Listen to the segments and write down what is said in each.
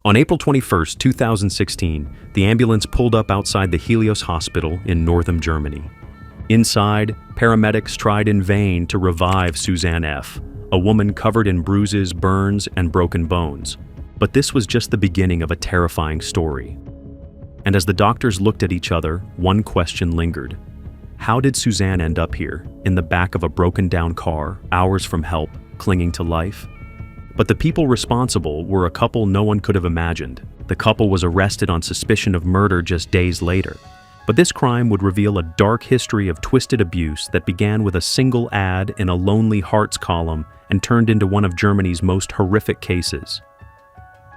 On April 21, 2016, the ambulance pulled up outside the Helios Hospital in northern Germany. Inside, paramedics tried in vain to revive Suzanne F., a woman covered in bruises, burns, and broken bones. But this was just the beginning of a terrifying story. And as the doctors looked at each other, one question lingered. How did Suzanne end up here, in the back of a broken-down car, hours from help, clinging to life? But the people responsible were a couple no one could have imagined. The couple was arrested on suspicion of murder just days later. But this crime would reveal a dark history of twisted abuse that began with a single ad in a Lonely Hearts column and turned into one of Germany's most horrific cases.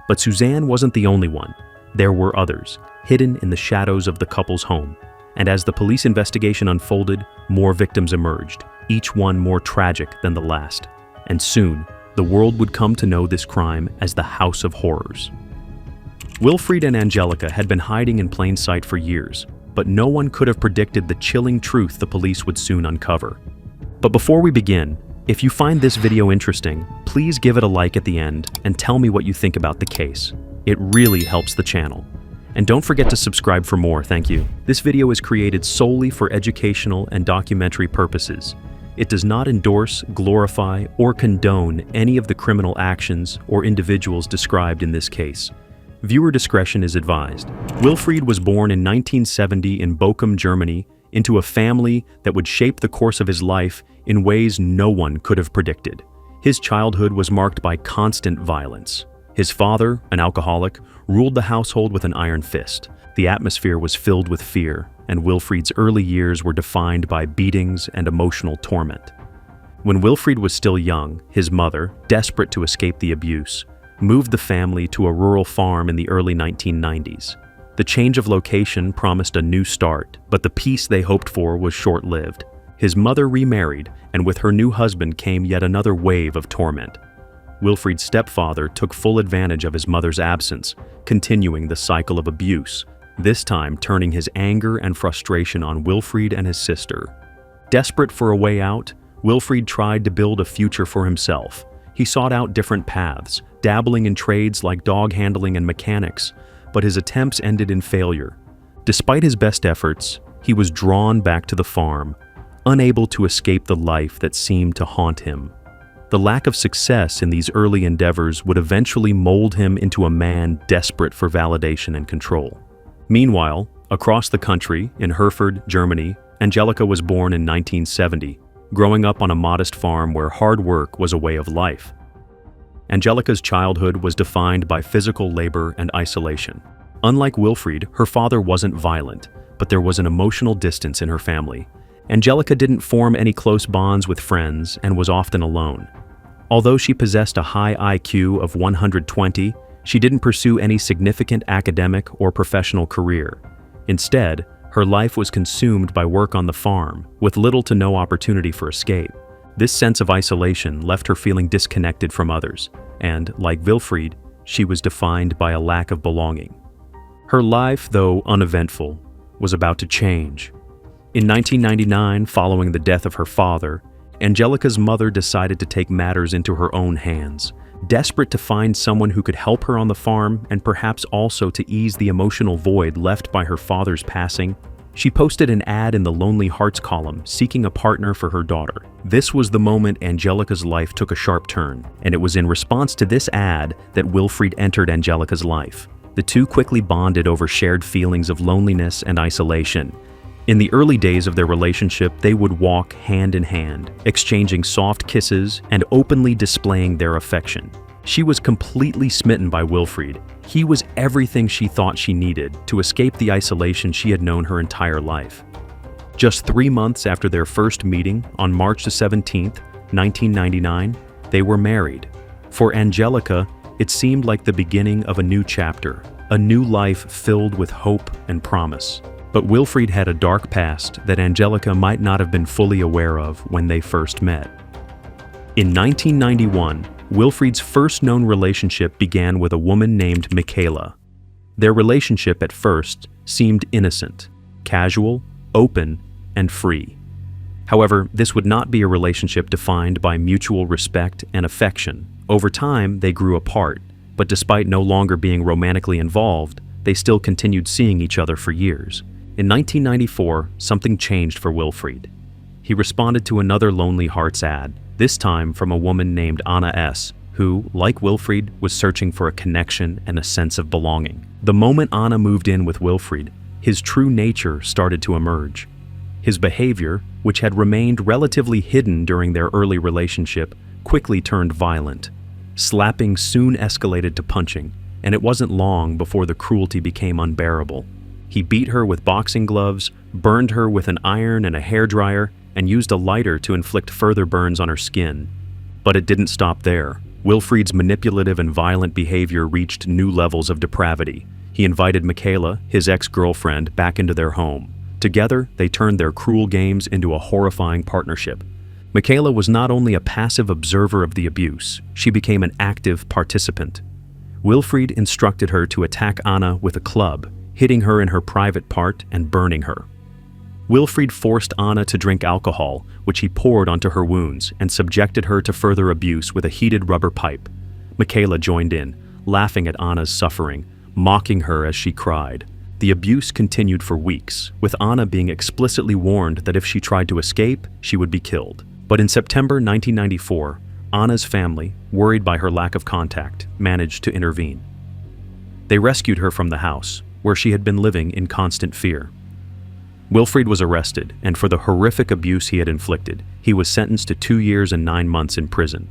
But Suzanne wasn't the only one. There were others, hidden in the shadows of the couple's home. And as the police investigation unfolded, more victims emerged, each one more tragic than the last. And soon, the world would come to know this crime as the House of Horrors. Wilfried and Angelika had been hiding in plain sight for years, but no one could have predicted the chilling truth the police would soon uncover. But before we begin, if you find this video interesting, please give it a like at the end and tell me what you think about the case. It really helps the channel. And don't forget to subscribe for more, thank you. This video is created solely for educational and documentary purposes. It does not endorse, glorify, or condone any of the criminal actions or individuals described in this case. Viewer discretion is advised. Wilfried was born in 1970 in Bochum, Germany, into a family that would shape the course of his life in ways no one could have predicted. His childhood was marked by constant violence. His father, an alcoholic, ruled the household with an iron fist. The atmosphere was filled with fear, and Wilfried's early years were defined by beatings and emotional torment. When Wilfried was still young, his mother, desperate to escape the abuse, moved the family to a rural farm in the early 1990s. The change of location promised a new start, but the peace they hoped for was short-lived. His mother remarried, and with her new husband came yet another wave of torment. Wilfried's stepfather took full advantage of his mother's absence, continuing the cycle of abuse, this time turning his anger and frustration on Wilfried and his sister. Desperate for a way out, Wilfried tried to build a future for himself. He sought out different paths, dabbling in trades like dog handling and mechanics, but his attempts ended in failure. Despite his best efforts, he was drawn back to the farm, unable to escape the life that seemed to haunt him. The lack of success in these early endeavors would eventually mold him into a man desperate for validation and control. Meanwhile, across the country, in Herford, Germany, Angelika was born in 1970, growing up on a modest farm where hard work was a way of life. Angelika's childhood was defined by physical labor and isolation. Unlike Wilfried, her father wasn't violent, but there was an emotional distance in her family. Angelika didn't form any close bonds with friends and was often alone. Although she possessed a high IQ of 120, she didn't pursue any significant academic or professional career. Instead, her life was consumed by work on the farm, with little to no opportunity for escape. This sense of isolation left her feeling disconnected from others, and, like Wilfried, she was defined by a lack of belonging. Her life, though uneventful, was about to change. In 1999, following the death of her father, Angelika's mother decided to take matters into her own hands. Desperate to find someone who could help her on the farm and perhaps also to ease the emotional void left by her father's passing, she posted an ad in the Lonely Hearts column seeking a partner for her daughter. This was the moment Angelika's life took a sharp turn, and it was in response to this ad that Wilfried entered Angelika's life. The two quickly bonded over shared feelings of loneliness and isolation. In the early days of their relationship, they would walk hand in hand, exchanging soft kisses and openly displaying their affection. She was completely smitten by Wilfried. He was everything she thought she needed to escape the isolation she had known her entire life. Just 3 months after their first meeting, on March 17, 1999, they were married. For Angelika, it seemed like the beginning of a new chapter, a new life filled with hope and promise. But Wilfried had a dark past that Angelika might not have been fully aware of when they first met. In 1991, Wilfried's first known relationship began with a woman named Michaela. Their relationship at first seemed innocent, casual, open, and free. However, this would not be a relationship defined by mutual respect and affection. Over time, they grew apart, but despite no longer being romantically involved, they still continued seeing each other for years. In 1994, something changed for Wilfried. He responded to another Lonely Hearts ad, this time from a woman named Anna S., who, like Wilfried, was searching for a connection and a sense of belonging. The moment Anna moved in with Wilfried, his true nature started to emerge. His behavior, which had remained relatively hidden during their early relationship, quickly turned violent. Slapping soon escalated to punching, and it wasn't long before the cruelty became unbearable. He beat her with boxing gloves, burned her with an iron and a hairdryer, and used a lighter to inflict further burns on her skin. But it didn't stop there. Wilfried's manipulative and violent behavior reached new levels of depravity. He invited Michaela, his ex-girlfriend, back into their home. Together, they turned their cruel games into a horrifying partnership. Michaela was not only a passive observer of the abuse, she became an active participant. Wilfried instructed her to attack Anna with a club, hitting her in her private part and burning her. Wilfried forced Anna to drink alcohol, which he poured onto her wounds, and subjected her to further abuse with a heated rubber pipe. Michaela joined in, laughing at Anna's suffering, mocking her as she cried. The abuse continued for weeks, with Anna being explicitly warned that if she tried to escape, she would be killed. But in September 1994, Anna's family, worried by her lack of contact, managed to intervene. They rescued her from the house, where she had been living in constant fear. Wilfried was arrested, and for the horrific abuse he had inflicted, he was sentenced to 2 years and 9 months in prison.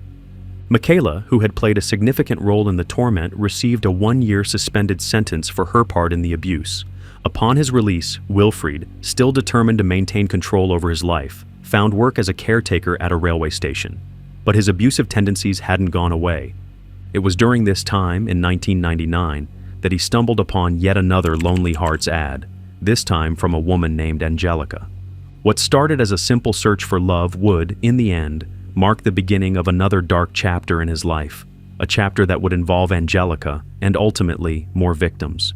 Michaela, who had played a significant role in the torment, received a 1-year suspended sentence for her part in the abuse. Upon his release, Wilfried, still determined to maintain control over his life, found work as a caretaker at a railway station. But his abusive tendencies hadn't gone away. It was during this time, in 1999, that he stumbled upon yet another Lonely Hearts ad, this time from a woman named Anakah. What started as a simple search for love would, in the end, mark the beginning of another dark chapter in his life, a chapter that would involve Anakah and ultimately more victims.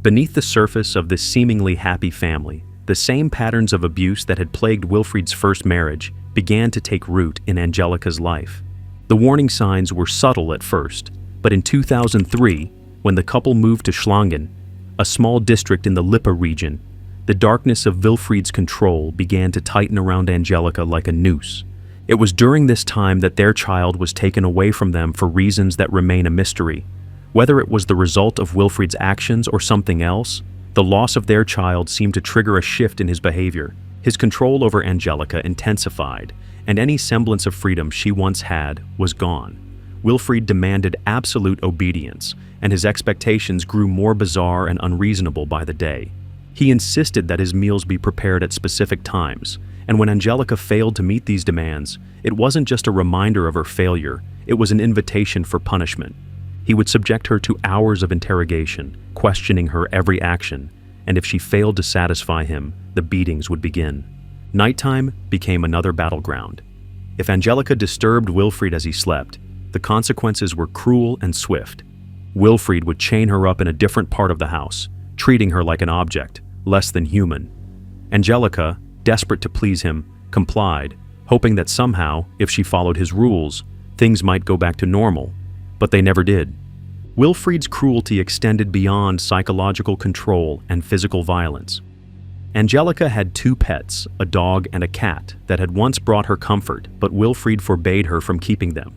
Beneath the surface of this seemingly happy family, the same patterns of abuse that had plagued Wilfried's first marriage began to take root in Anakah's life. The warning signs were subtle at first, but in 2003, when the couple moved to Schlangen, a small district in the Lippe region, the darkness of Wilfried's control began to tighten around Anakah like a noose. It was during this time that their child was taken away from them for reasons that remain a mystery. Whether it was the result of Wilfried's actions or something else, the loss of their child seemed to trigger a shift in his behavior. His control over Anakah intensified, and any semblance of freedom she once had was gone. Wilfried demanded absolute obedience, and his expectations grew more bizarre and unreasonable by the day. He insisted that his meals be prepared at specific times, and when Anakah failed to meet these demands, it wasn't just a reminder of her failure, it was an invitation for punishment. He would subject her to hours of interrogation, questioning her every action, and if she failed to satisfy him, the beatings would begin. Nighttime became another battleground. If Anakah disturbed Wilfried as he slept, the consequences were cruel and swift. Wilfried would chain her up in a different part of the house, treating her like an object, less than human. Anakah, desperate to please him, complied, hoping that somehow, if she followed his rules, things might go back to normal. But they never did. Wilfried's cruelty extended beyond psychological control and physical violence. Anakah had 2 pets, a dog and a cat, that had once brought her comfort, but Wilfried forbade her from keeping them.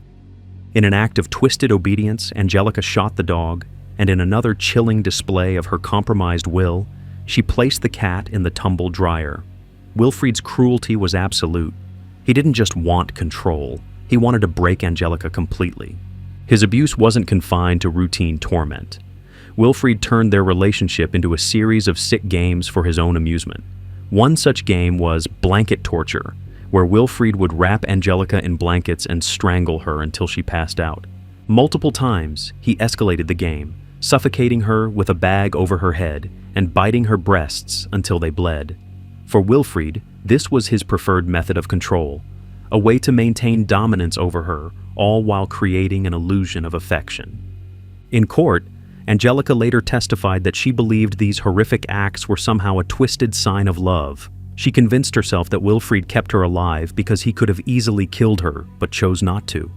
In an act of twisted obedience, Anakah shot the dog, and in another chilling display of her compromised will, she placed the cat in the tumble dryer. Wilfried's cruelty was absolute. He didn't just want control, he wanted to break Anakah completely. His abuse wasn't confined to routine torment. Wilfried turned their relationship into a series of sick games for his own amusement. One such game was blanket torture, where Wilfried would wrap Anakah in blankets and strangle her until she passed out. Multiple times, he escalated the game, suffocating her with a bag over her head and biting her breasts until they bled. For Wilfried, this was his preferred method of control, a way to maintain dominance over her, all while creating an illusion of affection. In court, Anakah later testified that she believed these horrific acts were somehow a twisted sign of love. She convinced herself that Wilfried kept her alive because he could have easily killed her, but chose not to.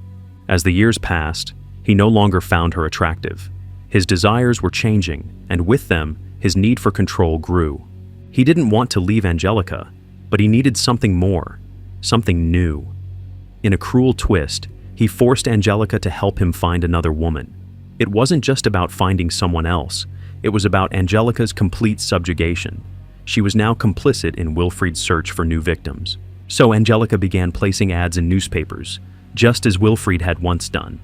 As the years passed, He no longer found her attractive. His desires were changing, and with them, his need for control grew. He didn't want to leave Angelika, but he needed something more, something new. In a cruel twist, he forced Angelika to help him find another woman. It wasn't just about finding someone else, it was about Angelika's complete subjugation. She was now complicit in Wilfried's search for new victims. So Angelika began placing ads in newspapers, just as Wilfried had once done.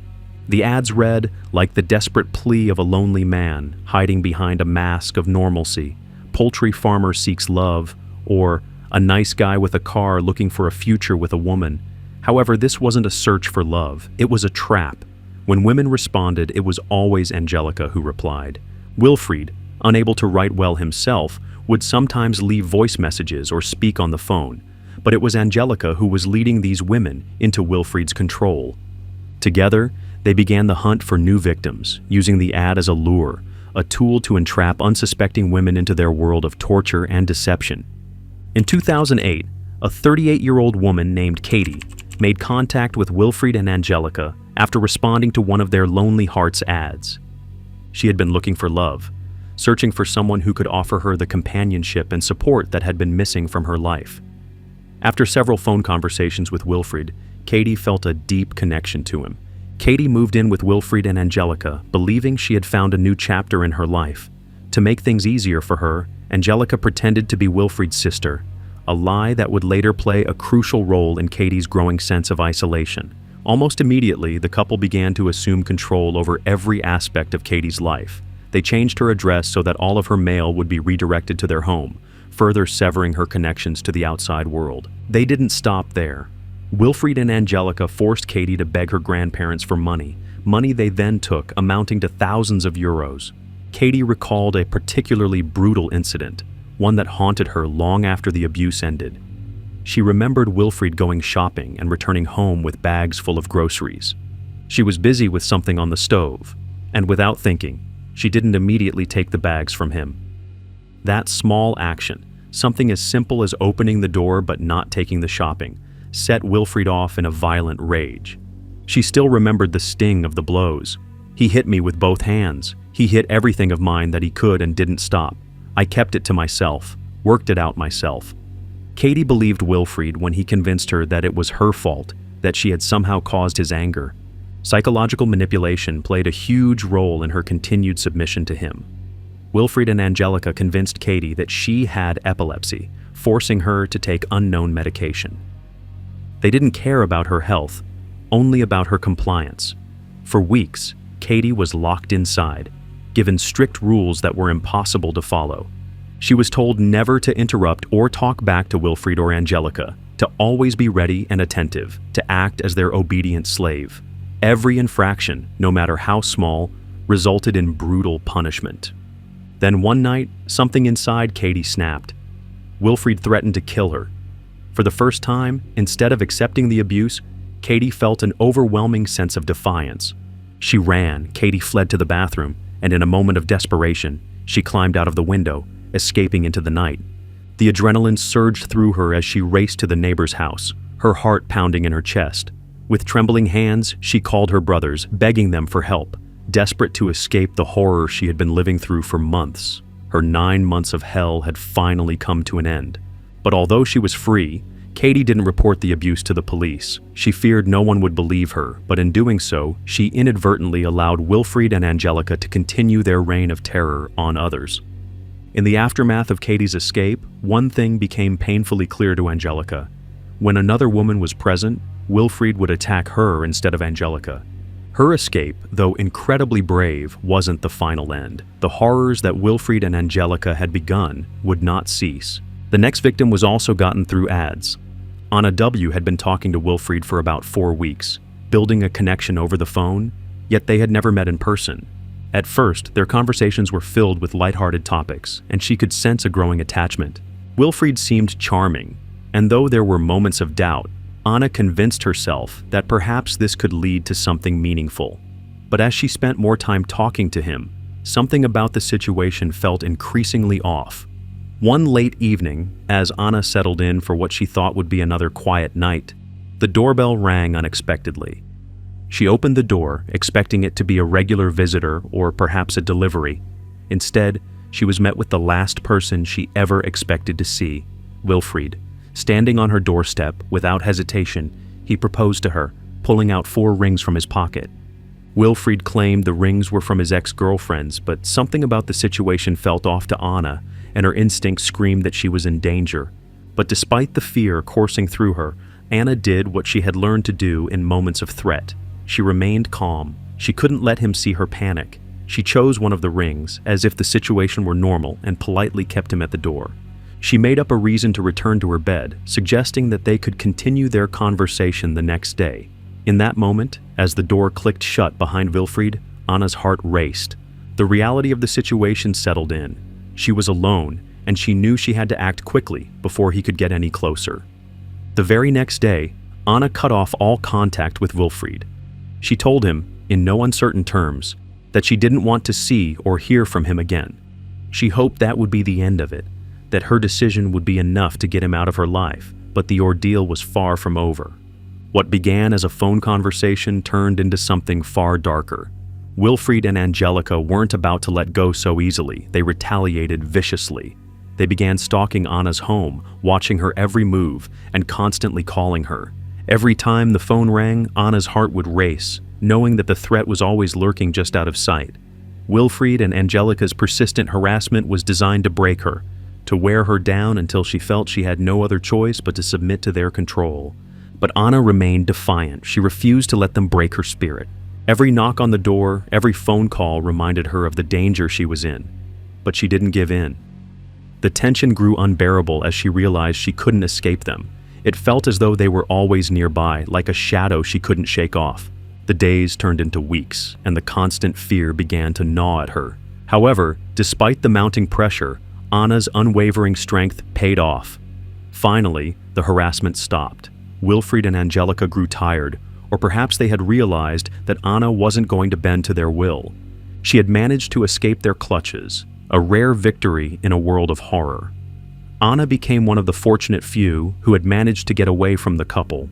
The ads read like the desperate plea of a lonely man hiding behind a mask of normalcy, poultry farmer seeks love, or a nice guy with a car looking for a future with a woman. However, this wasn't a search for love, it was a trap. When women responded, it was always Angelika who replied. Wilfried, unable to write well himself, would sometimes leave voice messages or speak on the phone, but it was Angelika who was leading these women into Wilfried's control. Together, they began the hunt for new victims, using the ad as a lure, a tool to entrap unsuspecting women into their world of torture and deception. In 2008, a 38-year-old woman named Katie made contact with Wilfried and Angelika after responding to one of their Lonely Hearts ads. She had been looking for love, searching for someone who could offer her the companionship and support that had been missing from her life. After several phone conversations with Wilfried, Katie felt a deep connection to him. Katie moved in with Wilfried and Angelika, believing she had found a new chapter in her life. To make things easier for her, Angelika pretended to be Wilfried's sister, a lie that would later play a crucial role in Katie's growing sense of isolation. Almost immediately, the couple began to assume control over every aspect of Katie's life. They changed her address so that all of her mail would be redirected to their home, further severing her connections to the outside world. They didn't stop there. Wilfried and Angelika forced Katie to beg her grandparents for money they then took, amounting to thousands of euros. Katie recalled a particularly brutal incident, one that haunted her long after the abuse ended. She remembered Wilfried going shopping and returning home with bags full of groceries. She was busy with something on the stove, and without thinking, she didn't immediately take the bags from him. That small action, something as simple as opening the door but not taking the shopping, set Wilfried off in a violent rage. She still remembered the sting of the blows. He hit me with both hands. He hit everything of mine that he could and didn't stop. I kept it to myself, worked it out myself. Katie believed Wilfried when he convinced her that it was her fault, that she had somehow caused his anger. Psychological manipulation played a huge role in her continued submission to him. Wilfried and Angelika convinced Katie that she had epilepsy, forcing her to take unknown medication. They didn't care about her health, only about her compliance. For weeks, Katie was locked inside, given strict rules that were impossible to follow. She was told never to interrupt or talk back to Wilfried or Angelika, to always be ready and attentive, to act as their obedient slave. Every infraction, no matter how small, resulted in brutal punishment. Then one night, something inside Katie snapped. Wilfried threatened to kill her. For the first time, instead of accepting the abuse, Katie felt an overwhelming sense of defiance. She ran, Katie fled to the bathroom, and in a moment of desperation, she climbed out of the window, escaping into the night. The adrenaline surged through her as she raced to the neighbor's house, her heart pounding in her chest. With trembling hands, she called her brothers, begging them for help, desperate to escape the horror she had been living through for months. Her 9 months of hell had finally come to an end. But although she was free, Katie didn't report the abuse to the police. She feared no one would believe her, but in doing so, she inadvertently allowed Wilfried and Angelika to continue their reign of terror on others. In the aftermath of Katie's escape, one thing became painfully clear to Angelika. When another woman was present, Wilfried would attack her instead of Angelika. Her escape, though incredibly brave, wasn't the final end. The horrors that Wilfried and Angelika had begun would not cease. The next victim was also gotten through ads. Anna W. had been talking to Wilfried for about 4 weeks, building a connection over the phone, yet they had never met in person. At first, their conversations were filled with lighthearted topics, and she could sense a growing attachment. Wilfried seemed charming, and though there were moments of doubt, Anna convinced herself that perhaps this could lead to something meaningful. But as she spent more time talking to him, something about the situation felt increasingly off. One late evening, as Anna settled in for what she thought would be another quiet night, the doorbell rang unexpectedly. She opened the door, expecting it to be a regular visitor or perhaps a delivery. Instead, she was met with the last person she ever expected to see, Wilfried. Standing on her doorstep, without hesitation, he proposed to her, pulling out 4 rings from his pocket. Wilfried claimed the rings were from his ex-girlfriends, but something about the situation felt off to Anna, and her instincts screamed that she was in danger. But despite the fear coursing through her, Anna did what she had learned to do in moments of threat. She remained calm. She couldn't let him see her panic. She chose one of the rings, as if the situation were normal, and politely kept him at the door. She made up a reason to return to her bed, suggesting that they could continue their conversation the next day. In that moment, as the door clicked shut behind Wilfried, Anna's heart raced. The reality of the situation settled in. She was alone, and she knew she had to act quickly before he could get any closer. The very next day, Anna cut off all contact with Wilfried. She told him, in no uncertain terms, that she didn't want to see or hear from him again. She hoped that would be the end of it, that her decision would be enough to get him out of her life, but the ordeal was far from over. What began as a phone conversation turned into something far darker. Wilfried and Angelika weren't about to let go so easily. They retaliated viciously. They began stalking Anna's home, watching her every move, and constantly calling her. Every time the phone rang, Anna's heart would race, knowing that the threat was always lurking just out of sight. Wilfried and Angelika's persistent harassment was designed to break her, to wear her down until she felt she had no other choice but to submit to their control. But Anna remained defiant. She refused to let them break her spirit. Every knock on the door, every phone call reminded her of the danger she was in. But she didn't give in. The tension grew unbearable as she realized she couldn't escape them. It felt as though they were always nearby, like a shadow she couldn't shake off. The days turned into weeks, and the constant fear began to gnaw at her. However, despite the mounting pressure, Anna's unwavering strength paid off. Finally, the harassment stopped. Wilfried and Angelika grew tired, or perhaps they had realized that Anna wasn't going to bend to their will. She had managed to escape their clutches, a rare victory in a world of horror. Anna became one of the fortunate few who had managed to get away from the couple.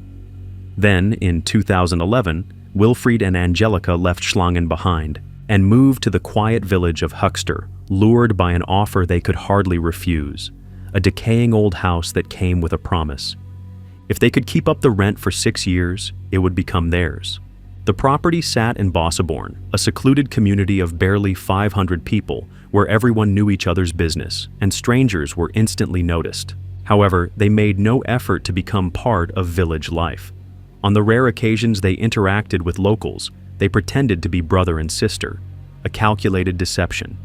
Then, in 2011, Wilfried and Angelika left Schlangen behind and moved to the quiet village of Höxter, lured by an offer they could hardly refuse, a decaying old house that came with a promise. If they could keep up the rent for 6 years, it would become theirs. The property sat in Bosseborn, a secluded community of barely 500 people where everyone knew each other's business, and strangers were instantly noticed. However, they made no effort to become part of village life. On the rare occasions they interacted with locals, they pretended to be brother and sister, a calculated deception.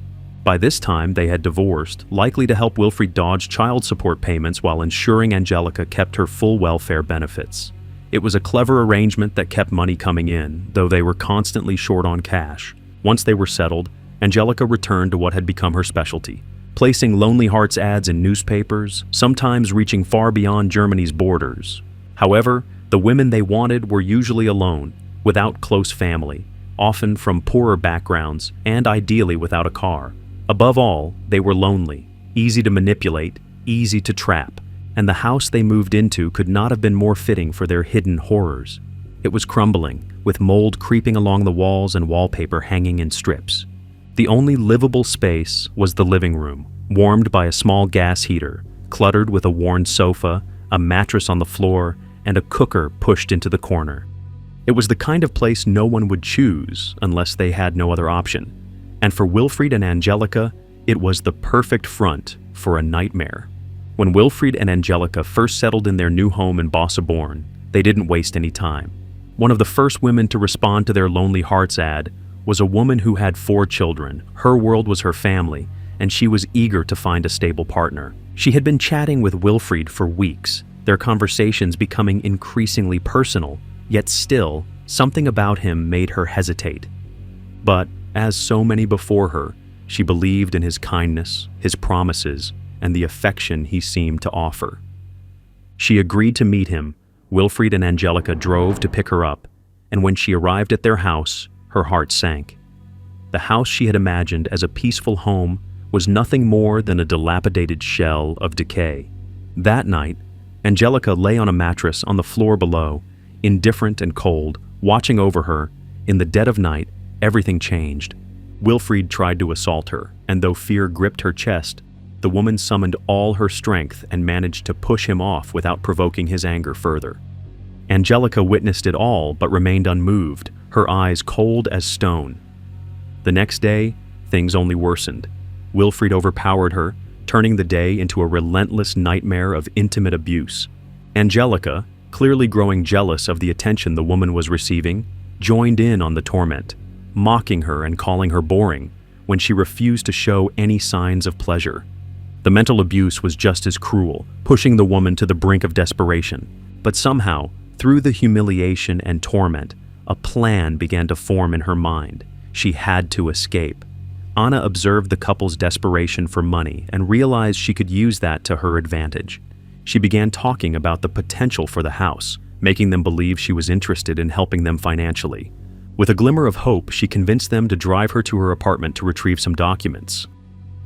By this time, they had divorced, likely to help Wilfried dodge child support payments while ensuring Angelika kept her full welfare benefits. It was a clever arrangement that kept money coming in, though they were constantly short on cash. Once they were settled, Angelika returned to what had become her specialty, placing Lonely Hearts ads in newspapers, sometimes reaching far beyond Germany's borders. However, the women they wanted were usually alone, without close family, often from poorer backgrounds, and ideally without a car. Above all, they were lonely, easy to manipulate, easy to trap, and the house they moved into could not have been more fitting for their hidden horrors. It was crumbling, with mold creeping along the walls and wallpaper hanging in strips. The only livable space was the living room, warmed by a small gas heater, cluttered with a worn sofa, a mattress on the floor, and a cooker pushed into the corner. It was the kind of place no one would choose unless they had no other option. And for Wilfried and Angelika, it was the perfect front for a nightmare. When Wilfried and Angelika first settled in their new home in Bosseborn, they didn't waste any time. One of the first women to respond to their Lonely Hearts ad was a woman who had 4 children. Her world was her family, and she was eager to find a stable partner. She had been chatting with Wilfried for weeks, their conversations becoming increasingly personal, yet still, something about him made her hesitate. But, as so many before her, she believed in his kindness, his promises, and the affection he seemed to offer. She agreed to meet him. Wilfried and Angelika drove to pick her up, and when she arrived at their house, her heart sank. The house she had imagined as a peaceful home was nothing more than a dilapidated shell of decay. That night, Angelika lay on a mattress on the floor below, indifferent and cold, Watching over her, in the dead of night, everything changed. Wilfried tried to assault her, and though fear gripped her chest, the woman summoned all her strength and managed to push him off without provoking his anger further. Anakah witnessed it all but remained unmoved, her eyes cold as stone. The next day, things only worsened. Wilfried overpowered her, turning the day into a relentless nightmare of intimate abuse. Anakah, clearly growing jealous of the attention the woman was receiving, joined in on the torment, mocking her and calling her boring when she refused to show any signs of pleasure. The mental abuse was just as cruel, pushing the woman to the brink of desperation. But somehow, through the humiliation and torment, a plan began to form in her mind. She had to escape. Anna observed the couple's desperation for money and realized she could use that to her advantage. She began talking about the potential for the house, making them believe she was interested in helping them financially. With a glimmer of hope, she convinced them to drive her to her apartment to retrieve some documents.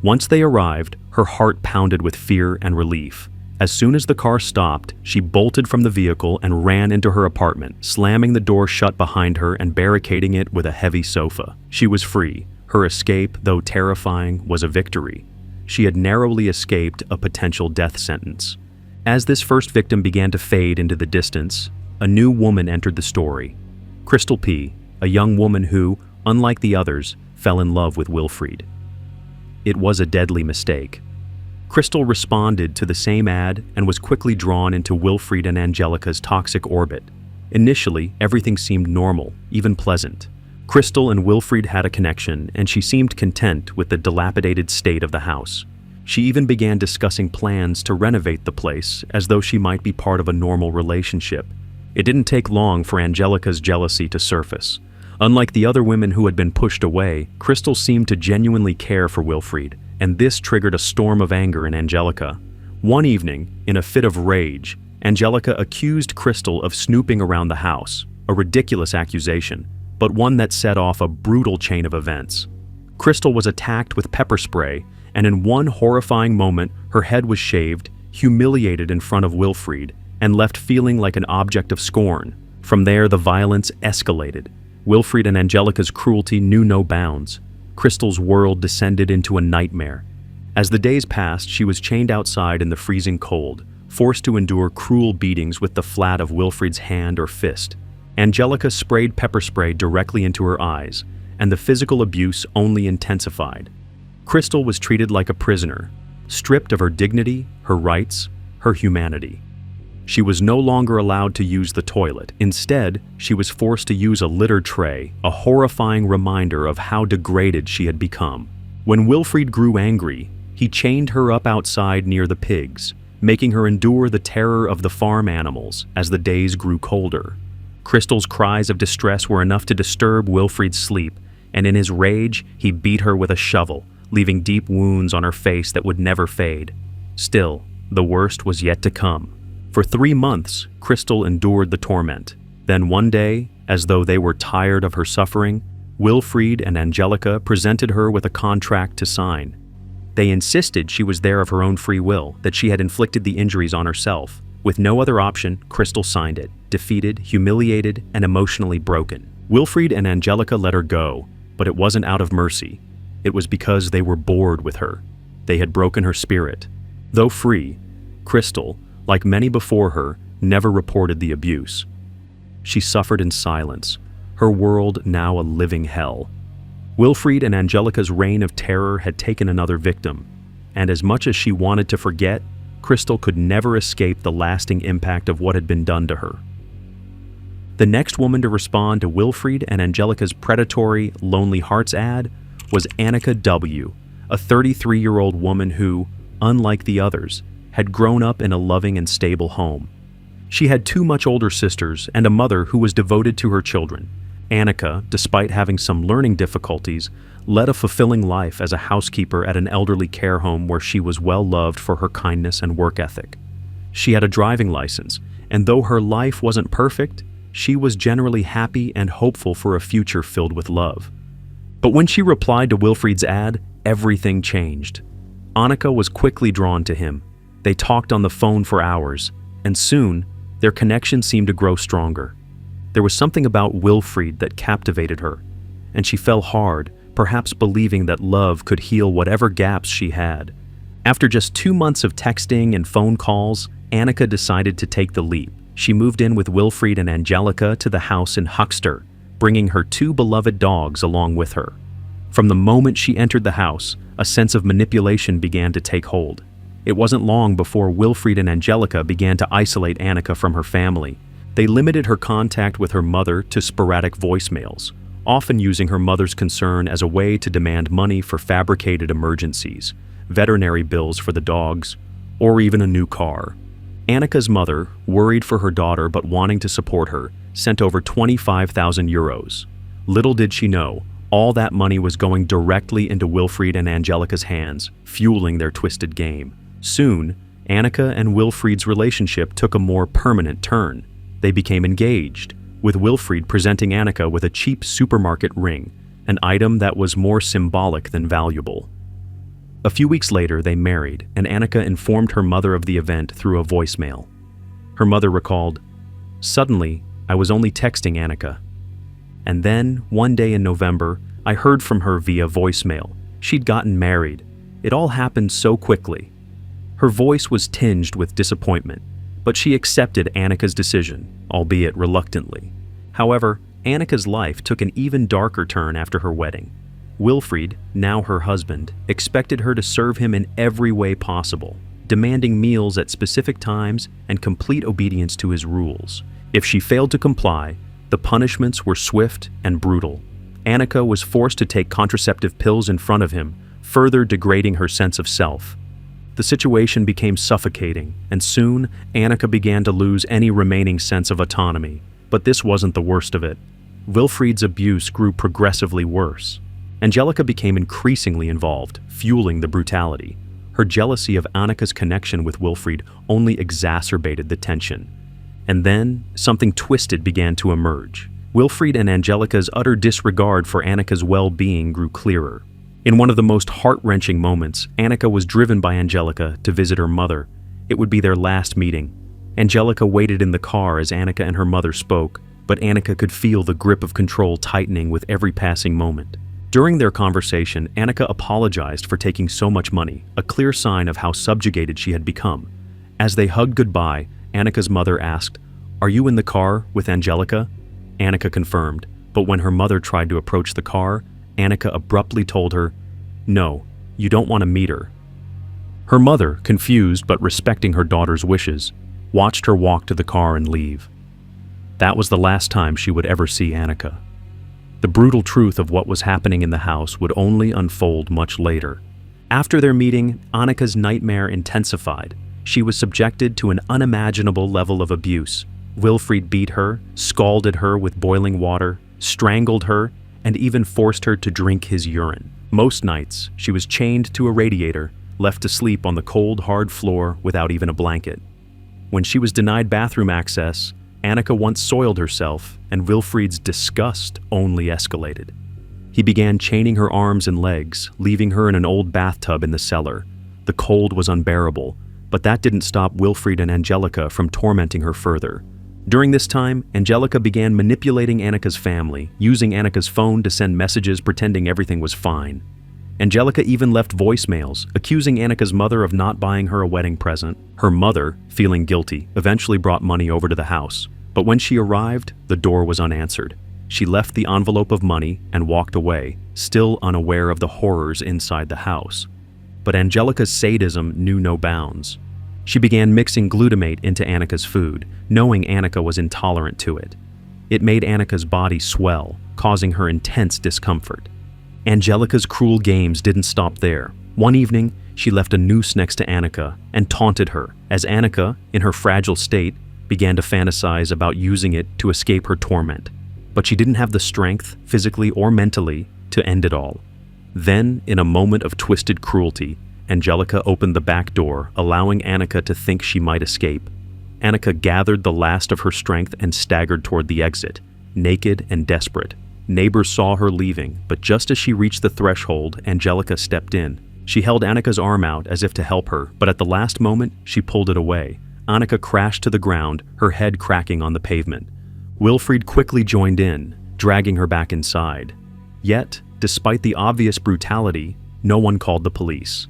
Once they arrived, her heart pounded with fear and relief. As soon as the car stopped, she bolted from the vehicle and ran into her apartment, slamming the door shut behind her and barricading it with a heavy sofa. She was free. Her escape, though terrifying, was a victory. She had narrowly escaped a potential death sentence. As this first victim began to fade into the distance, a new woman entered the story. Crystal P., a young woman who, unlike the others, fell in love with Wilfried. It was a deadly mistake. Crystal responded to the same ad and was quickly drawn into Wilfried and Anakah's toxic orbit. Initially, everything seemed normal, even pleasant. Crystal and Wilfried had a connection, and she seemed content with the dilapidated state of the house. She even began discussing plans to renovate the place as though she might be part of a normal relationship. It didn't take long for Anakah's jealousy to surface. Unlike the other women who had been pushed away, Crystal seemed to genuinely care for Wilfried, and this triggered a storm of anger in Anakah. One evening, in a fit of rage, Anakah accused Crystal of snooping around the house, a ridiculous accusation, but one that set off a brutal chain of events. Crystal was attacked with pepper spray, and in one horrifying moment, her head was shaved, humiliated in front of Wilfried, and left feeling like an object of scorn. From there, the violence escalated. Wilfried and Anakah's cruelty knew no bounds. Crystal's world descended into a nightmare. As the days passed, she was chained outside in the freezing cold, forced to endure cruel beatings with the flat of Wilfried's hand or fist. Anakah sprayed pepper spray directly into her eyes, and the physical abuse only intensified. Crystal was treated like a prisoner, stripped of her dignity, her rights, her humanity. She was no longer allowed to use the toilet. Instead, she was forced to use a litter tray, a horrifying reminder of how degraded she had become. When Wilfried grew angry, he chained her up outside near the pigs, making her endure the terror of the farm animals as the days grew colder. Crystal's cries of distress were enough to disturb Wilfried's sleep, and in his rage, he beat her with a shovel, leaving deep wounds on her face that would never fade. Still, the worst was yet to come. For 3 months, Crystal endured the torment. Then one day, as though they were tired of her suffering, Wilfried and Anakah presented her with a contract to sign. They insisted she was there of her own free will, that she had inflicted the injuries on herself. With no other option, Crystal signed it, defeated, humiliated, and emotionally broken. Wilfried and Anakah let her go, but it wasn't out of mercy. It was because they were bored with her. They had broken her spirit. Though free, Crystal, like many before her, never reported the abuse. She suffered in silence, her world now a living hell. Wilfried and Anakah's reign of terror had taken another victim, and as much as she wanted to forget, Crystal could never escape the lasting impact of what had been done to her. The next woman to respond to Wilfried and Anakah's predatory Lonely Hearts ad was Anakah W., a 33-year-old woman who, unlike the others, had grown up in a loving and stable home. She had 2 much older sisters and a mother who was devoted to her children. Anakah, despite having some learning difficulties, led a fulfilling life as a housekeeper at an elderly care home where she was well loved for her kindness and work ethic. She had a driving license, and though her life wasn't perfect, she was generally happy and hopeful for a future filled with love. But when she replied to Wilfried's ad, everything changed. Anakah was quickly drawn to him. They talked on the phone for hours, and soon, their connection seemed to grow stronger. There was something about Wilfried that captivated her, and she fell hard, perhaps believing that love could heal whatever gaps she had. After just 2 months of texting and phone calls, Anakah decided to take the leap. She moved in with Wilfried and Angelica to the house in Huckster, bringing her 2 beloved dogs along with her. From the moment she entered the house, a sense of manipulation began to take hold. It wasn't long before Wilfried and Angelica began to isolate Anakah from her family. They limited her contact with her mother to sporadic voicemails, often using her mother's concern as a way to demand money for fabricated emergencies, veterinary bills for the dogs, or even a new car. Anakah's mother, worried for her daughter but wanting to support her, sent over 25,000 euros. Little did she know, all that money was going directly into Wilfried and Angelica's hands, fueling their twisted game. Soon, Anakah and Wilfried's relationship took a more permanent turn. They became engaged, with Wilfried presenting Anakah with a cheap supermarket ring, an item that was more symbolic than valuable. A few weeks later, they married, and Anakah informed her mother of the event through a voicemail. Her mother recalled, "Suddenly, I was only texting Anakah. And then, one day in November, I heard from her via voicemail. She'd gotten married. It all happened so quickly." Her voice was tinged with disappointment, but she accepted Anakah's decision, albeit reluctantly. However, Anakah's life took an even darker turn after her wedding. Wilfried, now her husband, expected her to serve him in every way possible, demanding meals at specific times and complete obedience to his rules. If she failed to comply, the punishments were swift and brutal. Anakah was forced to take contraceptive pills in front of him, further degrading her sense of self. The situation became suffocating, and soon Anakah began to lose any remaining sense of autonomy. But this wasn't the worst of it. Wilfried's abuse grew progressively worse. Angelica became increasingly involved, fueling the brutality. Her jealousy of Anakah's connection with Wilfried only exacerbated the tension. And then, something twisted began to emerge. Wilfried and Angelica's utter disregard for Anakah's well-being grew clearer. In one of the most heart-wrenching moments, Anakah was driven by Angelica to visit her mother. It would be their last meeting. Angelica waited in the car as Anakah and her mother spoke, but Anakah could feel the grip of control tightening with every passing moment. During their conversation, Anakah apologized for taking so much money, a clear sign of how subjugated she had become. As they hugged goodbye, Anakah's mother asked, "Are you in the car with Angelica?" Anakah confirmed, but when her mother tried to approach the car, Anakah abruptly told her, "No, you don't want to meet her." Her mother, confused but respecting her daughter's wishes, watched her walk to the car and leave. That was the last time she would ever see Anakah. The brutal truth of what was happening in the house would only unfold much later. After their meeting, Anakah's nightmare intensified. She was subjected to an unimaginable level of abuse. Wilfried beat her, scalded her with boiling water, strangled her, and even forced her to drink his urine. Most nights, she was chained to a radiator, left to sleep on the cold, hard floor without even a blanket. When she was denied bathroom access, Anakah once soiled herself, and Wilfried's disgust only escalated. He began chaining her arms and legs, leaving her in an old bathtub in the cellar. The cold was unbearable, but that didn't stop Wilfried and Angelica from tormenting her further. During this time, Angelica began manipulating Anakah's family, using Anakah's phone to send messages pretending everything was fine. Angelica even left voicemails, accusing Anakah's mother of not buying her a wedding present. Her mother, feeling guilty, eventually brought money over to the house. But when she arrived, the door was unanswered. She left the envelope of money and walked away, still unaware of the horrors inside the house. But Angelica's sadism knew no bounds. She began mixing glutamate into Anakah's food, knowing Anakah was intolerant to it. It made Anakah's body swell, causing her intense discomfort. Angelica's cruel games didn't stop there. One evening, she left a noose next to Anakah and taunted her, as Anakah, in her fragile state, began to fantasize about using it to escape her torment. But she didn't have the strength, physically or mentally, to end it all. Then, in a moment of twisted cruelty, Angelica opened the back door, allowing Anakah to think she might escape. Anakah gathered the last of her strength and staggered toward the exit, naked and desperate. Neighbors saw her leaving, but just as she reached the threshold, Angelica stepped in. She held Anakah's arm out as if to help her, but at the last moment, she pulled it away. Anakah crashed to the ground, her head cracking on the pavement. Wilfried quickly joined in, dragging her back inside. Yet, despite the obvious brutality, no one called the police.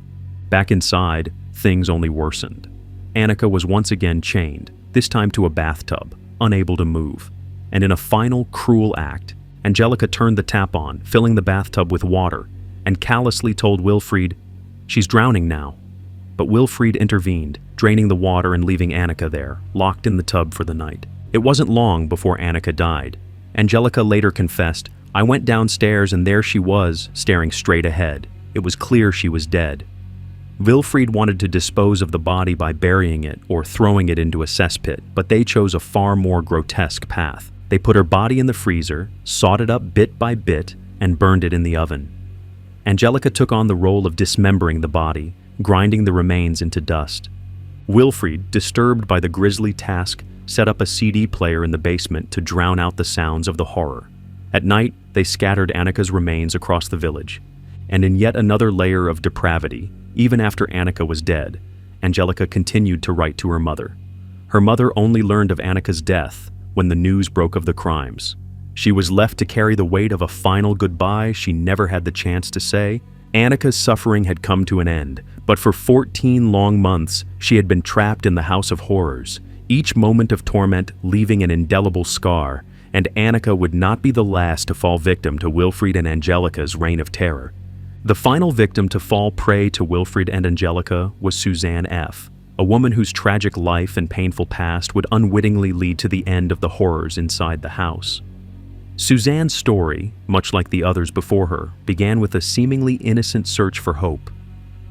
Back inside, things only worsened. Anakah was once again chained, this time to a bathtub, unable to move. And in a final, cruel act, Angelica turned the tap on, filling the bathtub with water, and callously told Wilfried, "She's drowning now." But Wilfried intervened, draining the water and leaving Anakah there, locked in the tub for the night. It wasn't long before Anakah died. Angelica later confessed, "I went downstairs and there she was, staring straight ahead. It was clear she was dead." Wilfried wanted to dispose of the body by burying it or throwing it into a cesspit, but they chose a far more grotesque path. They put her body in the freezer, sawed it up bit by bit, and burned it in the oven. Angelica took on the role of dismembering the body, grinding the remains into dust. Wilfried, disturbed by the grisly task, set up a CD player in the basement to drown out the sounds of the horror. At night, they scattered Anakah's remains across the village. And in yet another layer of depravity, even after Anakah was dead, Angelica continued to write to her mother. Her mother only learned of Anakah's death when the news broke of the crimes. She was left to carry the weight of a final goodbye she never had the chance to say. Anakah's suffering had come to an end, but for 14 long months she had been trapped in the house of horrors, each moment of torment leaving an indelible scar, and Anakah would not be the last to fall victim to Wilfried and Angelica's reign of terror. The final victim to fall prey to Wilfried and Angelica was Suzanne F., a woman whose tragic life and painful past would unwittingly lead to the end of the horrors inside the house. Suzanne's story, much like the others before her, began with a seemingly innocent search for hope.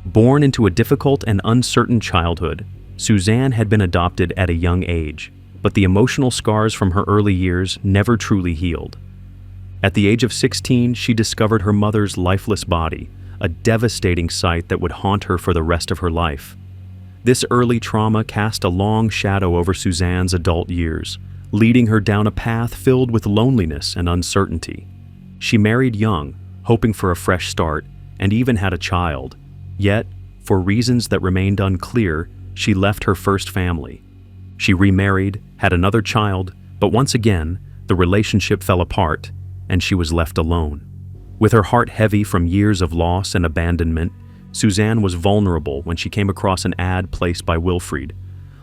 Born into a difficult and uncertain childhood, Suzanne had been adopted at a young age, but the emotional scars from her early years never truly healed. At the age of 16, she discovered her mother's lifeless body, a devastating sight that would haunt her for the rest of her life. This early trauma cast a long shadow over Suzanne's adult years, leading her down a path filled with loneliness and uncertainty. She married young, hoping for a fresh start, and even had a child. Yet, for reasons that remained unclear, she left her first family. She remarried, had another child, but once again, the relationship fell apart, and she was left alone. With her heart heavy from years of loss and abandonment, Suzanne was vulnerable when she came across an ad placed by Wilfried.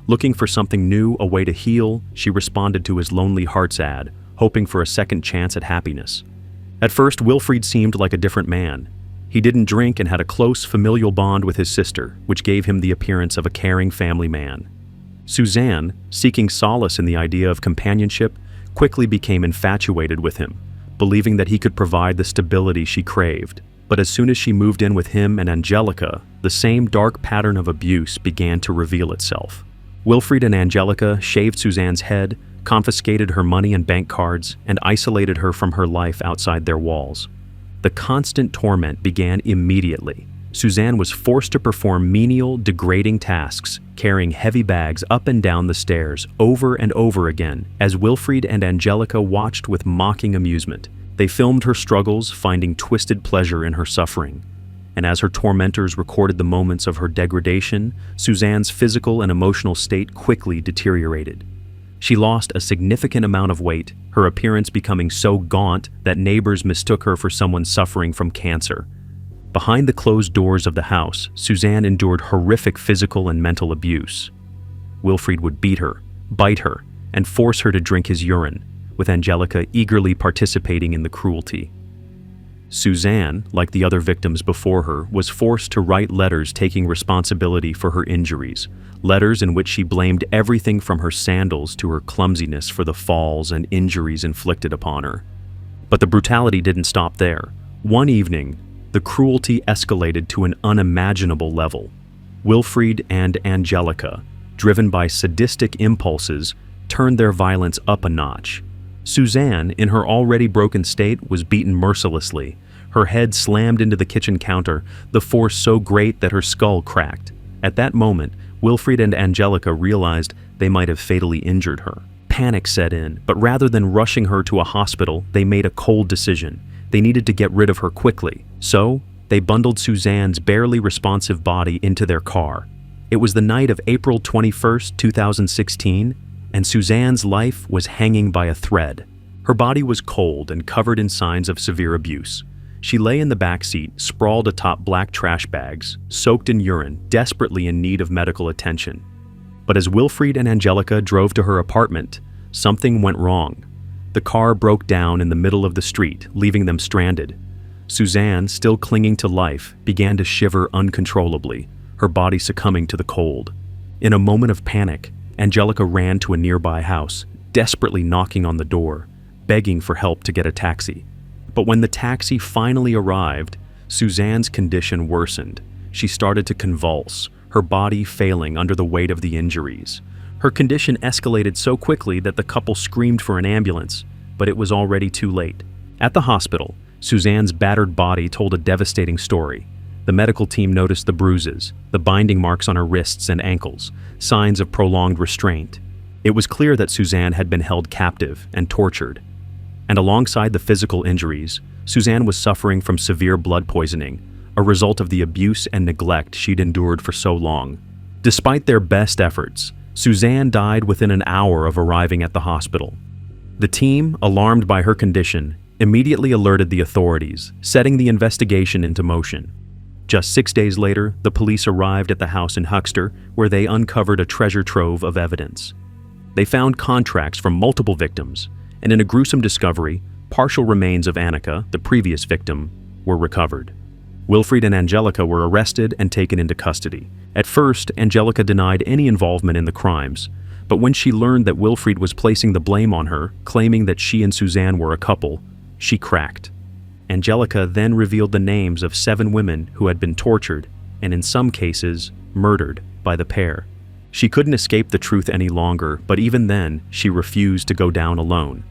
Looking for something new, a way to heal, she responded to his Lonely Hearts ad, hoping for a second chance at happiness. At first, Wilfried seemed like a different man. He didn't drink and had a close familial bond with his sister, which gave him the appearance of a caring family man. Suzanne, seeking solace in the idea of companionship, quickly became infatuated with him, believing that he could provide the stability she craved. But as soon as she moved in with him and Angelica, the same dark pattern of abuse began to reveal itself. Wilfried and Angelica shaved Suzanne's head, confiscated her money and bank cards, and isolated her from her life outside their walls. The constant torment began immediately. Suzanne was forced to perform menial, degrading tasks, carrying heavy bags up and down the stairs over and over again, as Wilfried and Angelica watched with mocking amusement. They filmed her struggles, finding twisted pleasure in her suffering. And as her tormentors recorded the moments of her degradation, Suzanne's physical and emotional state quickly deteriorated. She lost a significant amount of weight, her appearance becoming so gaunt that neighbors mistook her for someone suffering from cancer. Behind the closed doors of the house, Suzanne endured horrific physical and mental abuse. Wilfried would beat her, bite her, and force her to drink his urine, with Angelica eagerly participating in the cruelty. Suzanne, like the other victims before her, was forced to write letters taking responsibility for her injuries, letters in which she blamed everything from her sandals to her clumsiness for the falls and injuries inflicted upon her. But the brutality didn't stop there. One evening, the cruelty escalated to an unimaginable level. Wilfried and Angelica, driven by sadistic impulses, turned their violence up a notch. Suzanne, in her already broken state, was beaten mercilessly. Her head slammed into the kitchen counter, the force so great that her skull cracked. At that moment, Wilfried and Angelica realized they might have fatally injured her. Panic set in, but rather than rushing her to a hospital, they made a cold decision. They needed to get rid of her quickly. So, they bundled Suzanne's barely responsive body into their car. It was the night of April 21st, 2016, and Suzanne's life was hanging by a thread. Her body was cold and covered in signs of severe abuse. She lay in the back seat, sprawled atop black trash bags, soaked in urine, desperately in need of medical attention. But as Wilfried and Angelika drove to her apartment, something went wrong. The car broke down in the middle of the street, leaving them stranded. Suzanne, still clinging to life, began to shiver uncontrollably, her body succumbing to the cold. In a moment of panic, Angelika ran to a nearby house, desperately knocking on the door, begging for help to get a taxi. But when the taxi finally arrived, Suzanne's condition worsened. She started to convulse, her body failing under the weight of the injuries. Her condition escalated so quickly that the couple screamed for an ambulance, but it was already too late. At the hospital, Suzanne's battered body told a devastating story. The medical team noticed the bruises, the binding marks on her wrists and ankles, signs of prolonged restraint. It was clear that Suzanne had been held captive and tortured. And alongside the physical injuries, Suzanne was suffering from severe blood poisoning, a result of the abuse and neglect she'd endured for so long. Despite their best efforts, Suzanne died within an hour of arriving at the hospital. The team, alarmed by her condition, immediately alerted the authorities, setting the investigation into motion. Just 6 days later, the police arrived at the house in Huckster, where they uncovered a treasure trove of evidence. They found contracts from multiple victims, and in a gruesome discovery, partial remains of Anakah, the previous victim, were recovered. Wilfried and Angelika were arrested and taken into custody. At first, Angelika denied any involvement in the crimes, but when she learned that Wilfried was placing the blame on her, claiming that she and Suzanne were a couple, she cracked. Angelika then revealed the names of 7 women who had been tortured, and in some cases, murdered by the pair. She couldn't escape the truth any longer, but even then, she refused to go down alone.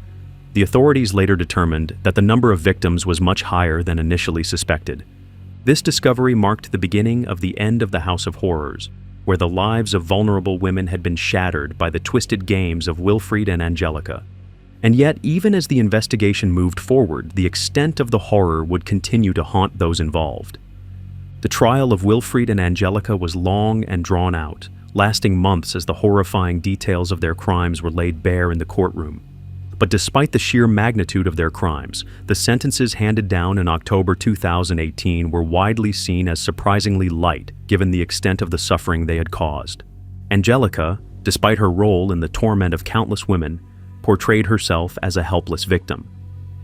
The authorities later determined that the number of victims was much higher than initially suspected. This discovery marked the beginning of the end of the House of Horrors, where the lives of vulnerable women had been shattered by the twisted games of Wilfried and Angelika. And yet, even as the investigation moved forward, the extent of the horror would continue to haunt those involved. The trial of Wilfried and Angelika was long and drawn out, lasting months as the horrifying details of their crimes were laid bare in the courtroom. But despite the sheer magnitude of their crimes, the sentences handed down in October 2018 were widely seen as surprisingly light given the extent of the suffering they had caused. Angelika, despite her role in the torment of countless women, portrayed herself as a helpless victim.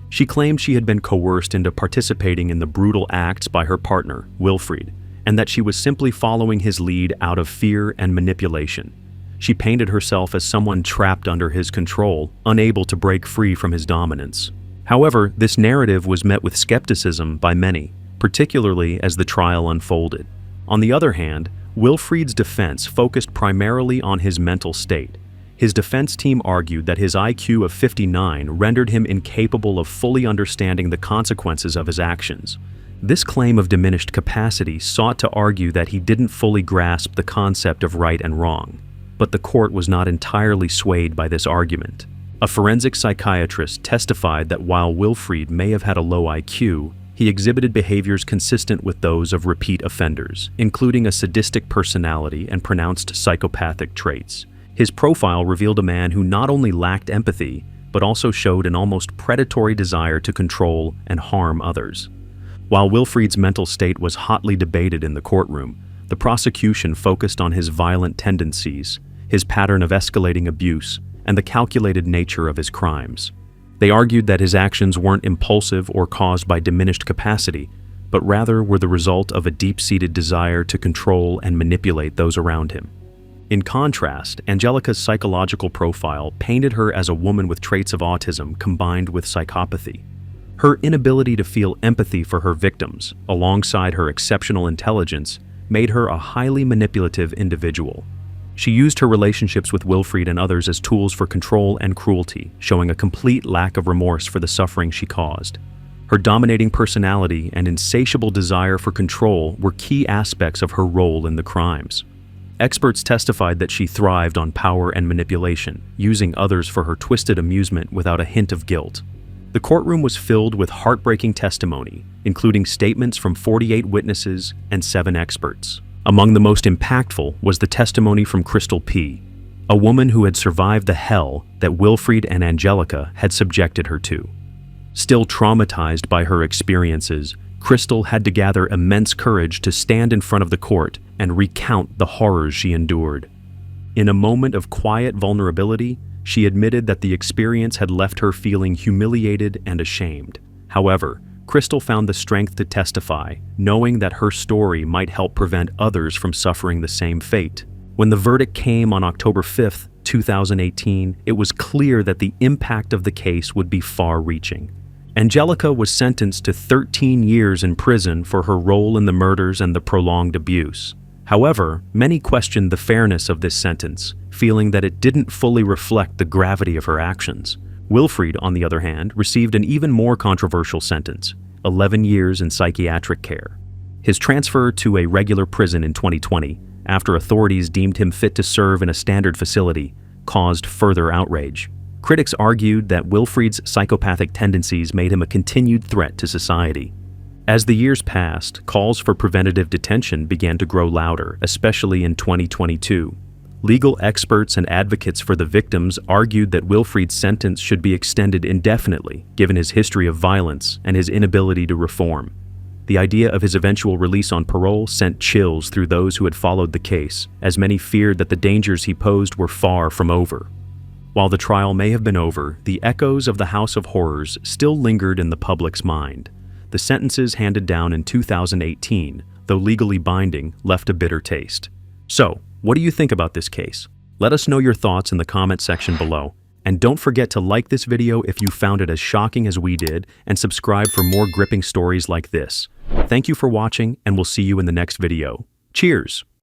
She claimed she had been coerced into participating in the brutal acts by her partner, Wilfried, and that she was simply following his lead out of fear and manipulation. She painted herself as someone trapped under his control, unable to break free from his dominance. However, this narrative was met with skepticism by many, particularly as the trial unfolded. On the other hand, Wilfried's defense focused primarily on his mental state. His defense team argued that his IQ of 59 rendered him incapable of fully understanding the consequences of his actions. This claim of diminished capacity sought to argue that he didn't fully grasp the concept of right and wrong. But the court was not entirely swayed by this argument. A forensic psychiatrist testified that while Wilfried may have had a low IQ, he exhibited behaviors consistent with those of repeat offenders, including a sadistic personality and pronounced psychopathic traits. His profile revealed a man who not only lacked empathy, but also showed an almost predatory desire to control and harm others. While Wilfried's mental state was hotly debated in the courtroom, the prosecution focused on his violent tendencies, his pattern of escalating abuse, and the calculated nature of his crimes. They argued that his actions weren't impulsive or caused by diminished capacity, but rather were the result of a deep-seated desire to control and manipulate those around him. In contrast, Angelika's psychological profile painted her as a woman with traits of autism combined with psychopathy. Her inability to feel empathy for her victims, alongside her exceptional intelligence, made her a highly manipulative individual. She used her relationships with Wilfried and others as tools for control and cruelty, showing a complete lack of remorse for the suffering she caused. Her dominating personality and insatiable desire for control were key aspects of her role in the crimes. Experts testified that she thrived on power and manipulation, using others for her twisted amusement without a hint of guilt. The courtroom was filled with heartbreaking testimony, including statements from 48 witnesses and 7 experts. Among the most impactful was the testimony from Crystal P., a woman who had survived the hell that Wilfried and Angelika had subjected her to. Still traumatized by her experiences, Crystal had to gather immense courage to stand in front of the court and recount the horrors she endured. In a moment of quiet vulnerability, she admitted that the experience had left her feeling humiliated and ashamed. However, Crystal found the strength to testify, knowing that her story might help prevent others from suffering the same fate. When the verdict came on October 5, 2018, it was clear that the impact of the case would be far-reaching. Angelika was sentenced to 13 years in prison for her role in the murders and the prolonged abuse. However, many questioned the fairness of this sentence, feeling that it didn't fully reflect the gravity of her actions. Wilfried, on the other hand, received an even more controversial sentence, 11 years in psychiatric care. His transfer to a regular prison in 2020, after authorities deemed him fit to serve in a standard facility, caused further outrage. Critics argued that Wilfried's psychopathic tendencies made him a continued threat to society. As the years passed, calls for preventative detention began to grow louder, especially in 2022. Legal experts and advocates for the victims argued that Wilfried's sentence should be extended indefinitely, given his history of violence and his inability to reform. The idea of his eventual release on parole sent chills through those who had followed the case, as many feared that the dangers he posed were far from over. While the trial may have been over, the echoes of the House of Horrors still lingered in the public's mind. The sentences handed down in 2018, though legally binding, left a bitter taste. So, what do you think about this case? Let us know your thoughts in the comment section below. And don't forget to like this video if you found it as shocking as we did, and subscribe for more gripping stories like this. Thank you for watching, and we'll see you in the next video. Cheers!